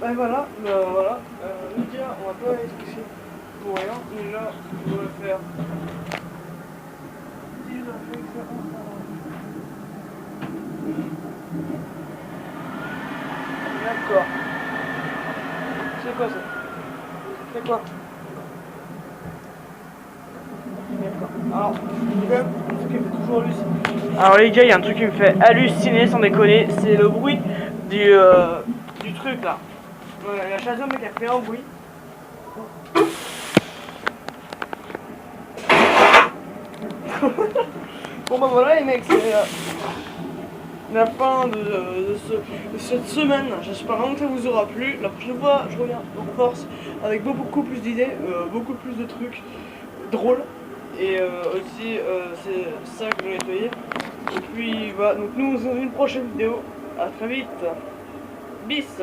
Et voilà, voilà. Lydia, on va pas aller se coucher pour rien, mais là, on doit le faire. D'accord. C'est quoi ça? C'est quoi? Alors, un truc qui me fait toujours halluciner. Alors les gars, il y a un truc qui me fait halluciner sans déconner, c'est le bruit du truc là. La chasse d'homme qui a fait un bruit. Bon bah voilà les mecs, c'est la fin de cette semaine. J'espère vraiment que ça vous aura plu. La prochaine fois, je reviens en force avec beaucoup plus d'idées, beaucoup plus de trucs drôles. Et aussi, c'est ça que je vais nettoyer. Et puis voilà, donc nous on se retrouve dans une prochaine vidéo. À très vite. Bis.